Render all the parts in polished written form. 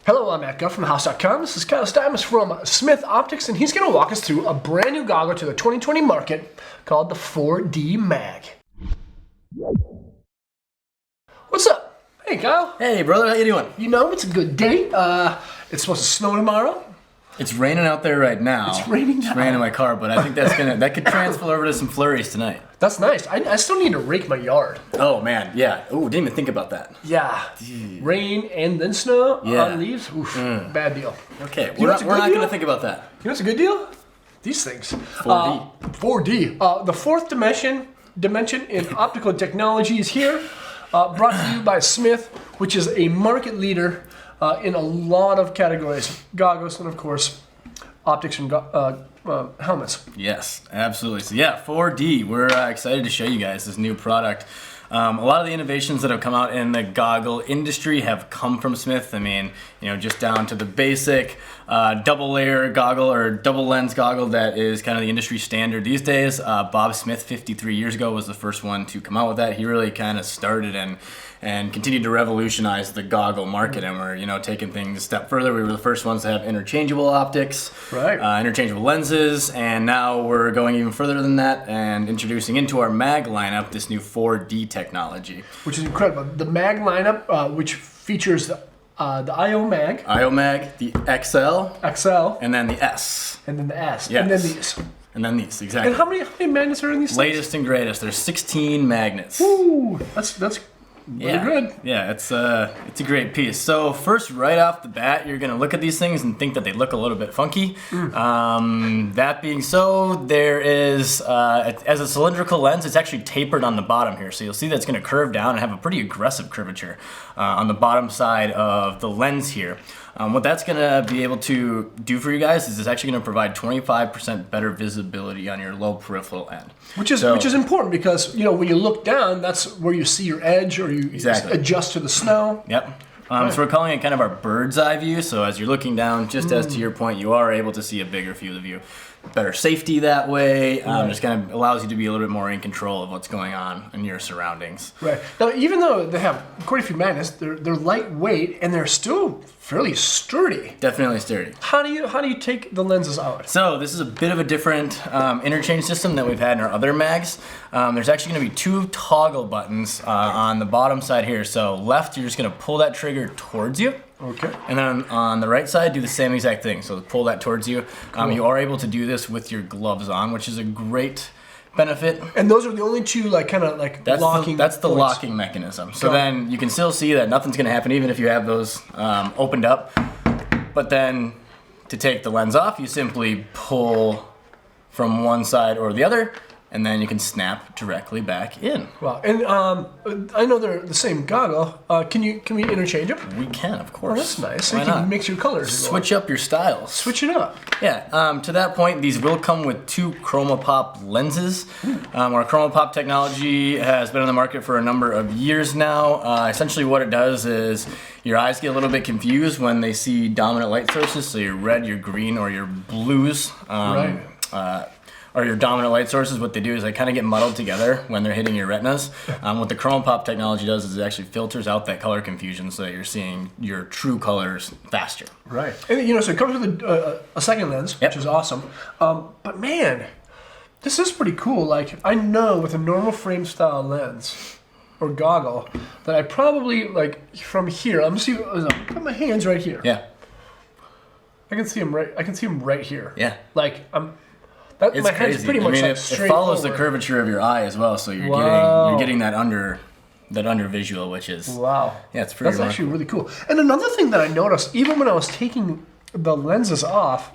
Hello, I'm Matt Guff from thehouse.com. This is Kyle Stimus from Smith Optics, and he's going to walk us through a brand new goggle to the 2020 market called the 4D Mag. What's up? Hey, Kyle. Hey, brother. How you doing? You know, it's a good day. It's supposed to snow tomorrow. It's raining out there right now. It's raining now. It's raining in my car, but I think that could transfer over to some flurries tonight. That's nice. I still need to rake my yard. Oh, man. Yeah. Oh, didn't even think about that. Yeah. Rain and then snow on leaves. Oof. Bad deal. Okay. We're not going to think about that. You know what's a good deal? These things. 4D. 4D. The fourth dimension in optical technology is here. Brought to you by Smith, which is a market leader in a lot of categories. Goggles and, of course, optics and helmets. Yes, absolutely. So yeah, 4D. We're excited to show you guys this new product. A lot of the innovations that have come out in the goggle industry have come from Smith. I mean, just down to the basic double layer goggle or double lens goggle that is kind of the industry standard these days. Bob Smith 53 years ago was the first one to come out with that. He really kind of started and continued to revolutionize the goggle market, and we're taking things a step further. We were the first ones to have interchangeable optics, right? Interchangeable lenses, and now we're going even further than that and introducing into our mag lineup this new 4D technology, which is incredible. The mag lineup, which features the IO mag, the XL, and then the S, and then the S, yes. and then these. And then these, exactly. And how many magnets are in these? Latest and greatest. There's 16 magnets. Ooh, that's really good. Yeah, it's a great piece. So first, right off the bat, you're gonna look at these things and think that they look a little bit funky. That being so, there is, as a cylindrical lens, it's actually tapered on the bottom here. So you'll see that it's gonna curve down and have a pretty aggressive curvature on the bottom side of the lens here. What that's gonna be able to do for you guys is it's actually gonna provide 25% better visibility on your low peripheral end. Which is important because when you look down, that's where you see your edge or you adjust to the snow. Yep. So we're calling it kind of our bird's eye view. So as you're looking down, just as to your point, you are able to see a bigger field of view. Better safety that way. Just kind of allows you to be a little bit more in control of what's going on in your surroundings. Right. Now, even though they have quite a few magnets, they're lightweight and they're still fairly sturdy. Definitely sturdy. How do you take the lenses out? So this is a bit of a different interchange system that we've had in our other mags. There's actually going to be two toggle buttons on the bottom side here. So left, you're just going to pull that trigger towards you. Okay. And then on the right side, do the same exact thing. So pull that towards you. Cool. You are able to do this with your gloves on, which is a great benefit. And those are the only two locking. That's the locking mechanism. So then you can still see that nothing's going to happen even if you have those opened up. But then to take the lens off, you simply pull from one side or the other, and then you can snap directly back in. Wow. And I know they're the same goggle. Can we interchange them? We can, of course. Oh, that's nice. So you can mix your colors. Switch up your styles. Switch it up. Yeah. To that point, these will come with two Chromo-pop lenses. Our Chromo-pop technology has been on the market for a number of years now. Essentially what it does is your eyes get a little bit confused when they see dominant light sources, so your red, your green, or your blues. Or your dominant light sources, what they do is they kind of get muddled together when they're hitting your retinas. What the Chromo-pop technology does is it actually filters out that color confusion so that you're seeing your true colors faster. Right. And so it comes with a second lens, which is awesome. But man, this is pretty cool. Like, I know with a normal frame style lens or goggle that I probably, from here, I'm just put my hands right here. Yeah. I can see them right here. Yeah. My head's pretty much it follows the curvature of your eye as well, so you're getting that under visual, which is it's pretty. That's actually really cool. And another thing that I noticed, even when I was taking the lenses off,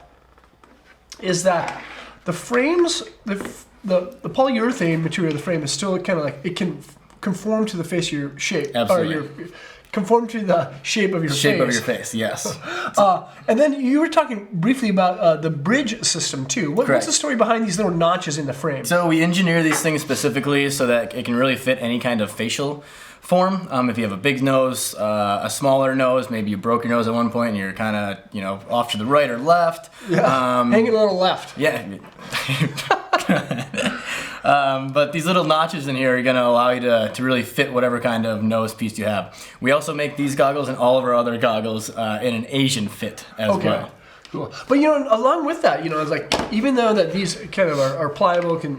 is that the frames, the polyurethane material of the frame is still kind of it can conform to the face of your shape. Absolutely. Conform to the shape of your face. Shape of your face, yes. And then you were talking briefly about the bridge system too. What's the story behind these little notches in the frame? So we engineer these things specifically so that it can really fit any kind of facial form. If you have a big nose, a smaller nose, maybe you broke your nose at one point and you're kind of off to the right or left. Yeah, hanging a little left. Yeah. But these little notches in here are going to allow you to really fit whatever kind of nose piece you have. We also make these goggles and all of our other goggles in an Asian fit as well. Cool. But you know, along with that, you know, it's like even though that these kind of are pliable, can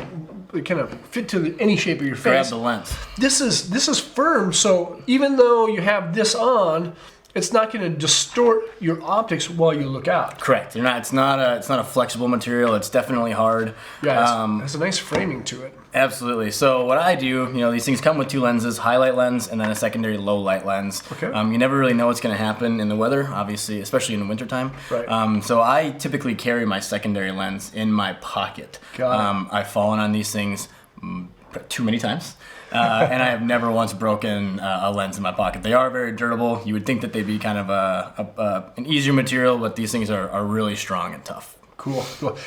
kind of fit to any shape of your face. Grab the lens. This is firm, so even though you have this on, it's not going to distort your optics while you look out. Correct. It's not a flexible material. It's definitely hard. Yeah, it's a nice framing to it. Absolutely. So what I do, you know, these things come with two lenses, highlight lens and then a secondary low light lens. Okay. You never really know what's going to happen in the weather, obviously, especially in the wintertime. Right. So I typically carry my secondary lens in my pocket. Got it. I've fallen on these things too many times. And I have never once broken a lens in my pocket. They are very durable. You would think that they'd be kind of an easier material, but these things are really strong and tough. Cool.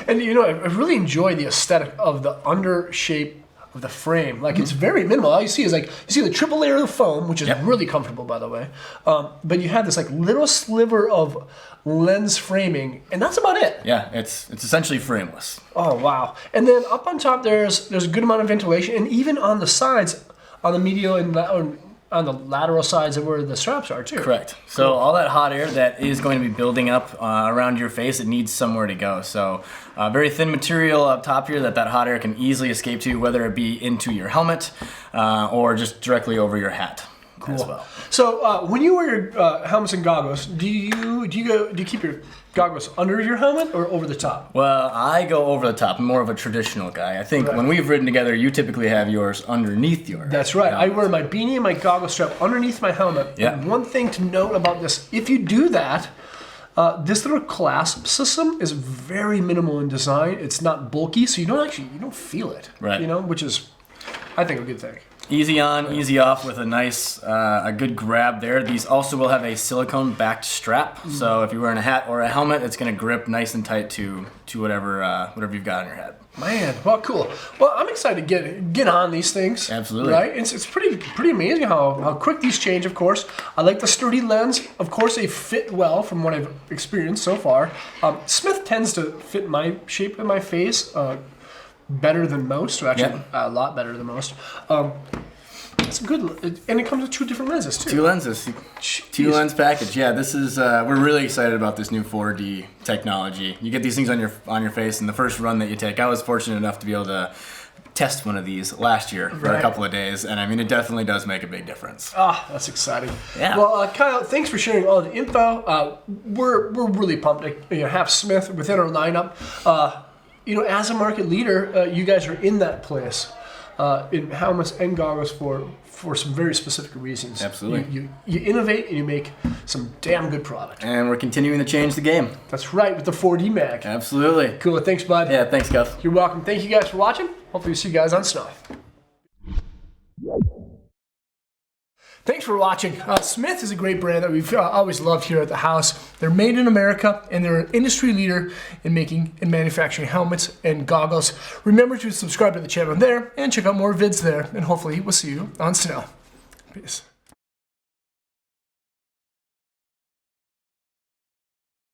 And you know, I really enjoy the aesthetic of the under shape of the frame. Like it's very minimal. All you see is like, you see the triple layer of the foam, which is really comfortable, by the way. But you have this like little sliver of lens framing, and that's about it. Yeah, it's essentially frameless. Oh wow! And then up on top, there's a good amount of ventilation, and even on the sides, on the medial and on the lateral sides of where the straps are too. Correct. So all that hot air that is going to be building up around your face, it needs somewhere to go. So very thin material up top here that hot air can easily escape to, whether it be into your helmet or just directly over your hat. Cool. As well. So when you wear your helmets and goggles, do you keep your goggles under your helmet or over the top? Well, I go over the top. I'm more of a traditional guy. I think when we've ridden together, you typically have yours underneath yours. That's right. I wear my beanie and my goggle strap underneath my helmet. Yeah. And one thing to note about this, if you do that, this little clasp system is very minimal in design. It's not bulky, so you don't feel it. Right. You know, which is, I think, a good thing. Easy on, easy off with a nice, a good grab there. These also will have a silicone backed strap. So if you're wearing a hat or a helmet, it's going to grip nice and tight to whatever you've got on your head. Man, well, cool. Well, I'm excited to get on these things. Absolutely. Right? It's pretty amazing how quick these change, of course. I like the sturdy lens. Of course, they fit well from what I've experienced so far. Smith tends to fit my shape of my face better than most, or actually a lot better than most. It's good, and it comes with two different lenses too. Two lenses, two lens package. Yeah, this is we're really excited about this new 4D technology. You get these things on your face, and the first run that you take, I was fortunate enough to be able to test one of these last year for a couple of days, and I mean, it definitely does make a big difference. Ah, that's exciting. Yeah. Well, Kyle, thanks for sharing all the info. We're really pumped to have Smith within our lineup. You know, as a market leader, you guys are in that place in helmets and goggles for some very specific reasons. Absolutely. You innovate and you make some damn good product. And we're continuing to change the game. That's right, with the 4D mag. Absolutely. Cool. Thanks, bud. Yeah, thanks, Gus. You're welcome. Thank you guys for watching. Hopefully we'll see you guys on snow. Thanks for watching. Smith is a great brand that we've always loved here at the house. They're made in America, and they're an industry leader in making and manufacturing helmets and goggles. Remember to subscribe to the channel there and check out more vids there, and hopefully we'll see you on snow. Peace.